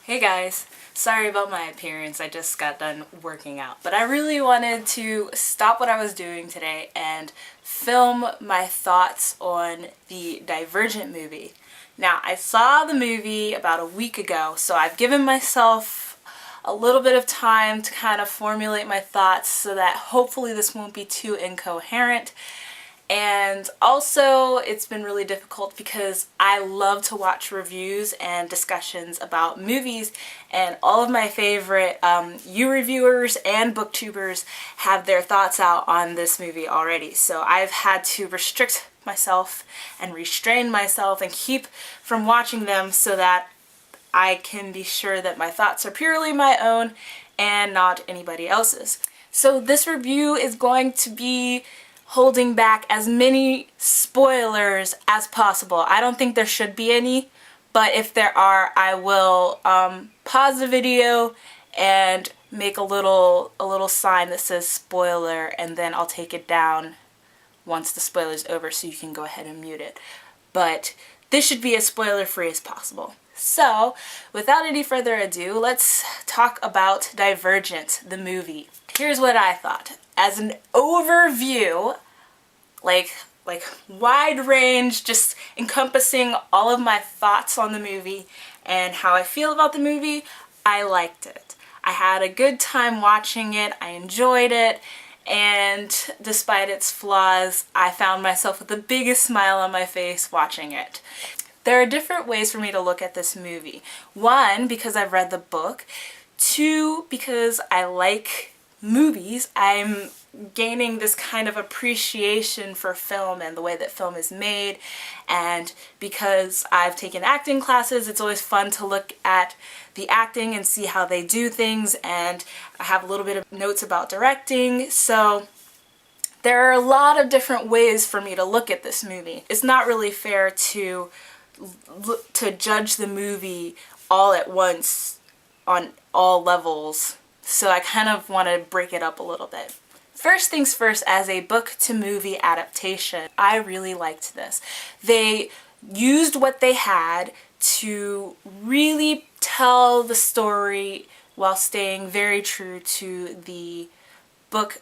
Hey guys, sorry about my appearance, I just got done working out, but I really wanted to stop what I was doing today and film my thoughts on the Divergent movie. Now, I saw the movie about a week ago, so I've given myself a little bit of time to kind of formulate my thoughts so that hopefully this won't be too incoherent. And also, it's been really difficult because I love to watch reviews and discussions about movies, and all of my favorite reviewers and booktubers have their thoughts out on this movie already. So I've had to restrict myself and restrain myself and keep from watching them so that I can be sure that my thoughts are purely my own and not anybody else's. So this review is going to be holding back as many spoilers as possible. I don't think there should be any, but if there are, I will pause the video and make a little sign that says spoiler, and then I'll take it down once the spoiler's over so you can go ahead and mute it. But this should be as spoiler-free as possible. So, without any further ado, let's talk about Divergent, the movie. Here's what I thought. As an overview, like wide range, just encompassing all of my thoughts on the movie and how I feel about the movie, I liked it. I had a good time watching it, I enjoyed it, and despite its flaws, I found myself with the biggest smile on my face watching it. There are different ways for me to look at this movie. One, because I've read the book. Two, because I like movies. I'm gaining this kind of appreciation for film and the way that film is made, and because I've taken acting classes, it's always fun to look at the acting and see how they do things, and I have a little bit of notes about directing, so there are a lot of different ways for me to look at this movie. It's not really fair to judge the movie all at once on all levels, so I kind of want to break it up a little bit. First things first, as a book-to-movie adaptation, I really liked this. They used what they had to really tell the story while staying very true to the book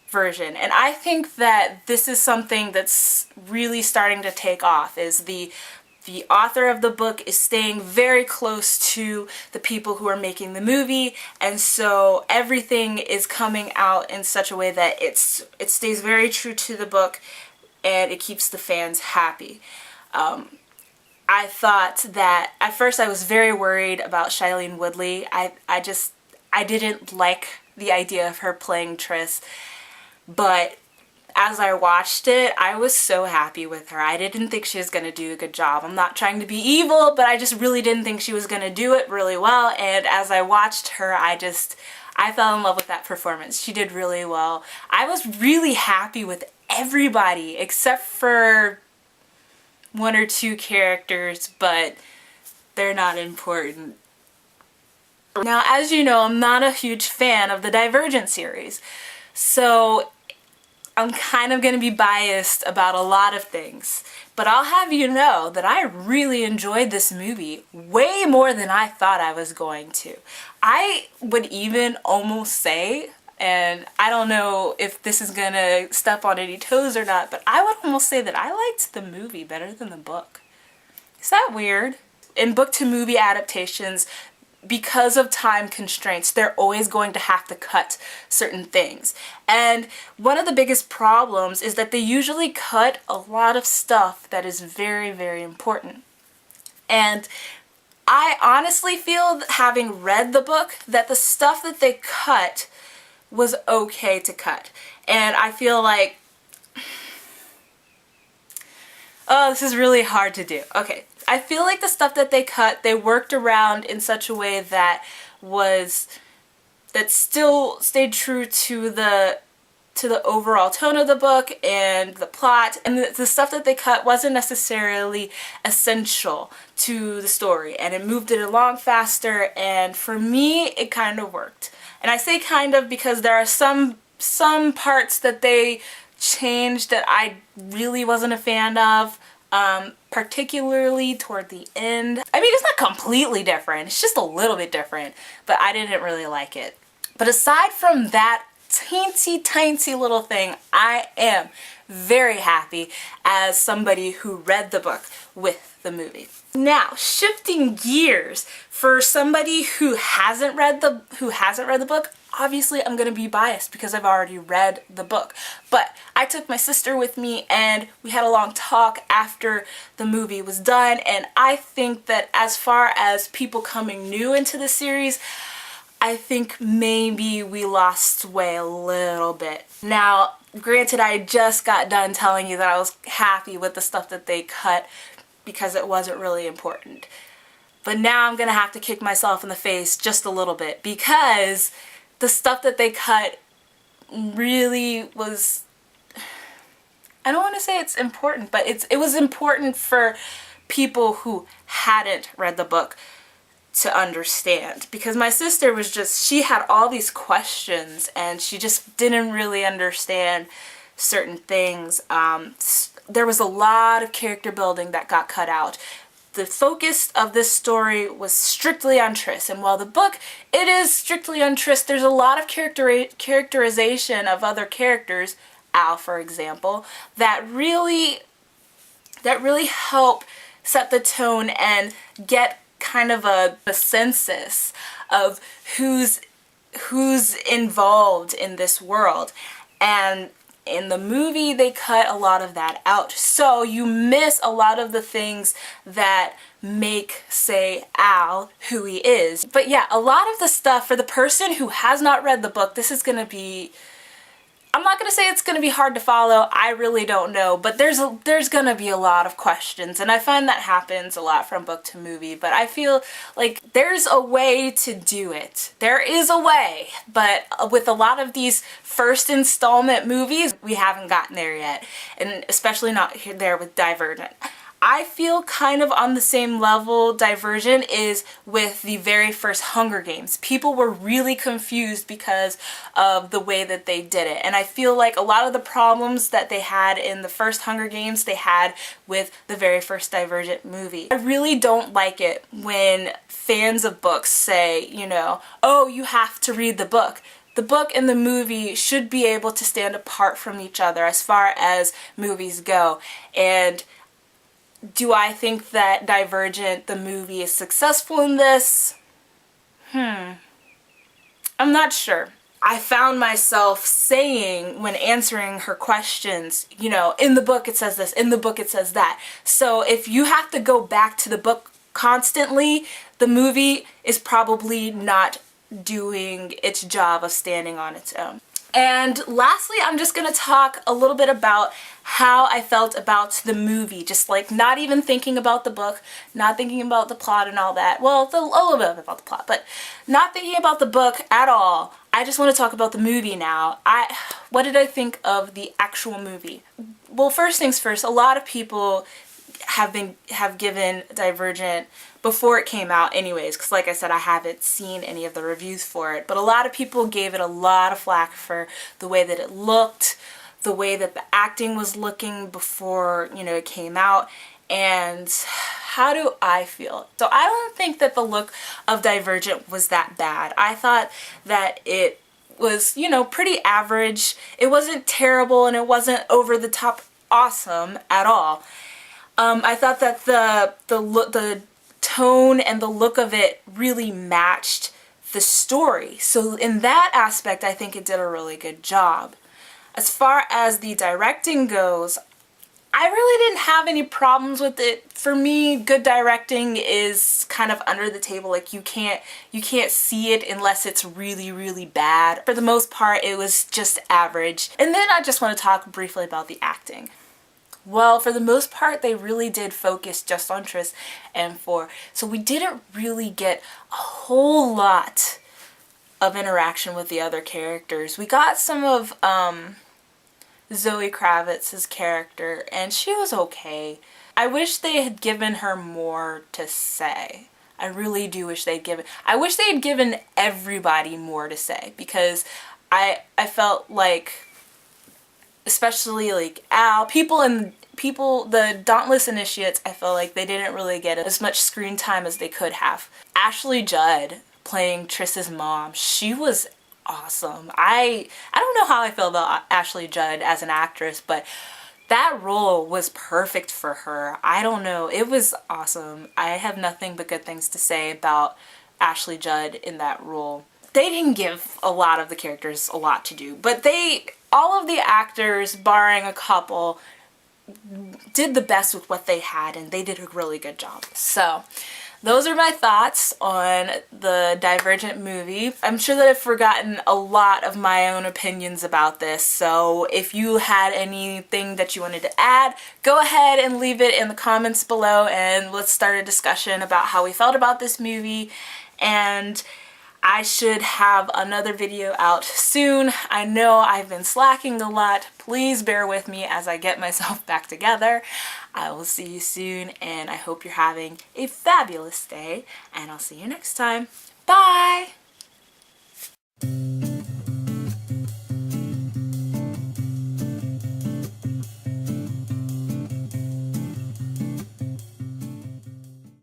version. And I think that this is something that's really starting to take off, is the author of the book is staying very close to the people who are making the movie, and so everything is coming out in such a way that it stays very true to the book and it keeps the fans happy. I thought that at first I was very worried about Shailene Woodley. I didn't like the idea of her playing Triss, but as I watched it, I was so happy with her. I didn't think she was going to do a good job. I'm not trying to be evil, but I just really didn't think she was going to do it really well, and as I watched her, I fell in love with that performance. She did really well. I was really happy with everybody except for one or two characters, but they're not important. Now, as you know, I'm not a huge fan of the Divergent series, so I'm kind of going to be biased about a lot of things, but I'll have you know that I really enjoyed this movie way more than I thought I was going to. I would even almost say, and I don't know if this is going to step on any toes or not, but I would almost say that I liked the movie better than the book. Is that weird? In book-to-movie adaptations, because of time constraints, they're always going to have to cut certain things. And one of the biggest problems is that they usually cut a lot of stuff that is very, very important. And I honestly feel, having read the book, that the stuff that they cut was okay to cut. And I feel like, oh, this is really hard to do. Okay. I feel like the stuff that they cut, they worked around in such a way that still stayed true to the overall tone of the book and the plot, and the stuff that they cut wasn't necessarily essential to the story, and it moved it along faster, and for me it kind of worked. And I say kind of because there are some parts that they changed that I really wasn't a fan of. particularly toward the end. I mean, it's not completely different, it's just a little bit different, but I didn't really like it. But aside from that teensy little thing, I am very happy as somebody who read the book with the movie. Now, shifting gears, for somebody who hasn't read the book, obviously I'm going to be biased because I've already read the book. But I took my sister with me and we had a long talk after the movie was done, and I think that as far as people coming new into the series, I think maybe we lost way a little bit. Now, granted, I just got done telling you that I was happy with the stuff that they cut because it wasn't really important. But now I'm gonna have to kick myself in the face just a little bit because the stuff that they cut really was, I don't want to say it's important, but it was important for people who hadn't read the book to understand, because my sister was she had all these questions and she just didn't really understand certain things. There was a lot of character building that got cut out. The focus of this story was strictly on Triss, and while the book, it is strictly on Triss, there's a lot of characterization of other characters, Al for example, that really help set the tone and get kind of a census of who's involved in this world. And in the movie they cut a lot of that out, so you miss a lot of the things that make, say, Al who he is. But yeah, a lot of the stuff, for the person who has not read the book, this is gonna be, I'm not gonna say it's gonna be hard to follow, I really don't know, but there's gonna be a lot of questions, and I find that happens a lot from book to movie, but I feel like there's a way to do it. There is a way, but with a lot of these first installment movies, we haven't gotten there yet, and especially not there with Divergent. I feel kind of on the same level Divergent is with the very first Hunger Games. People were really confused because of the way that they did it. And I feel like a lot of the problems that they had in the first Hunger Games, they had with the very first Divergent movie. I really don't like it when fans of books say, you know, oh, you have to read the book. The book and the movie should be able to stand apart from each other as far as movies go. And do I think that Divergent, the movie, is successful in this? I'm not sure. I found myself saying, when answering her questions, you know, in the book it says this, in the book it says that. So if you have to go back to the book constantly, the movie is probably not doing its job of standing on its own. And lastly, I'm just gonna talk a little bit about how I felt about the movie, just like not even thinking about the book, not thinking about the plot and all that. Well, a little bit about the plot, but not thinking about the book at all. I just want to talk about the movie now. What did I think of the actual movie? Well, first things first, a lot of people have given Divergent before it came out anyways, because like I said, I haven't seen any of the reviews for it, but a lot of people gave it a lot of flack for the way that it looked, the way that the acting was looking before, you know, it came out. And how do I feel? So I don't think that the look of Divergent was that bad. I thought that it was, you know, pretty average. It wasn't terrible and it wasn't over the top awesome at all. I thought that the tone and the look of it really matched the story. So in that aspect, I think it did a really good job. As far as the directing goes, I really didn't have any problems with it. For me, good directing is kind of under the table. Like you can't see it unless it's really, really bad. For the most part, it was just average. And then I just want to talk briefly about the acting. Well, for the most part, they really did focus just on Triss and Four. So we didn't really get a whole lot of interaction with the other characters. We got some of Zoe Kravitz's character, and she was okay. I wish they had given her more to say. I really do wish they'd given... I wish they had given everybody more to say, because I felt like, especially like Al, people in people, the Dauntless Initiates, I feel like they didn't really get as much screen time as they could have. Ashley Judd playing Triss's mom, she was awesome. I don't know how I feel about Ashley Judd as an actress, but that role was perfect for her. I don't know, it was awesome. I have nothing but good things to say about Ashley Judd in that role. They didn't give a lot of the characters a lot to do, but all of the actors, barring a couple, did the best with what they had, and they did a really good job. So those are my thoughts on the Divergent movie. I'm sure that I've forgotten a lot of my own opinions about this, so if you had anything that you wanted to add, go ahead and leave it in the comments below, and let's start a discussion about how we felt about this movie. And I should have another video out soon. I know I've been slacking a lot. Please bear with me as I get myself back together. I will see you soon, and I hope you're having a fabulous day, and I'll see you next time. Bye!